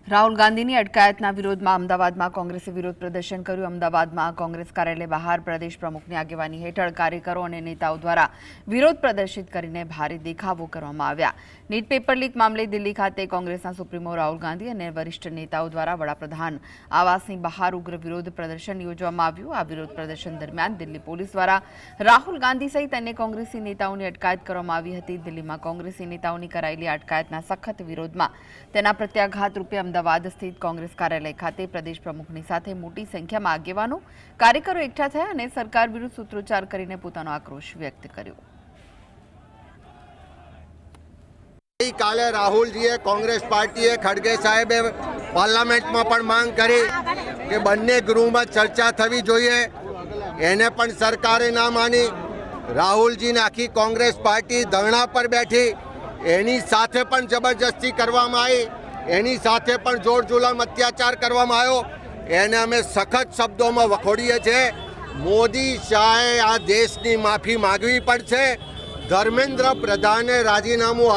રાહુલ ગાંધીની અટકાયતના વિરોધમાં અમદાવાદમાં કોંગ્રેસે વિરોધ પ્રદર્શન કર્યું। અમદાવાદમાં કોંગ્રેસ કાર્યાલય બહાર પ્રદેશ પ્રમુખની આગેવાની હેઠળ કાર્યકરો અને નેતાઓ દ્વારા વિરોધ પ્રદર્શિત કરીને ભારે દેખાવો કરવામાં આવ્યા। નીટ પેપર લીક મામલે દિલ્હી ખાતે કોંગ્રેસના સુપ્રીમો રાહુલ ગાંધી અને વરિષ્ઠ નેતાઓ દ્વારા વડાપ્રધાન આવાસની બહાર ઉગ્ર વિરોધ પ્રદર્શન યોજવામાં આવ્યું। આ વિરોધ પ્રદર્શન દરમિયાન દિલ્હી પોલીસ દ્વારા રાહુલ ગાંધી સહિત અન્ય કોંગ્રેસી નેતાઓની અટકાયત કરવામાં આવી હતી। દિલ્હીમાં કોંગ્રેસી નેતાઓની કરાયેલી અટકાયતના સખત વિરોધમાં તેના પ્રત્યાઘાત રૂપે અમદાવાદ સ્થિત કોંગ્રેસ કાર્યાલય ખાતે પ્રદેશ પ્રમુખની સાથે મોટી સંખ્યામાં આગેવાનો કાર્યકરો એકઠા થયા અને સરકાર વિરુદ્ધ સૂત્રોચ્ચાર કરીને પોતાનો આક્રોશ વ્યક્ત કર્યો। કાલે રાહુલજીએ કોંગ્રેસ પાર્ટીએ ખડગે સાહેબે પાર્લામેન્ટમાં પણ માંગ કરી કે બંને ગૃહમાં ચર્ચા થવી જોઈએ, એને પણ સરકારે ના માની। રાહુલજીને આખી કોંગ્રેસ પાર્ટી ધરણા પર બેઠી, એની સાથે પણ જબરજસ્તી કરવામાં આવી, એની સાથે પણ જોર જુલમ અત્યાચાર કરવામાં આવ્યો। એને અમે સખત શબ્દોમાં વખોડીએ છીએ। મોદી શાહે આ દેશની માફી માગવી પડશે। ધર્મેન્દ્ર પ્રધાને રાજીનામું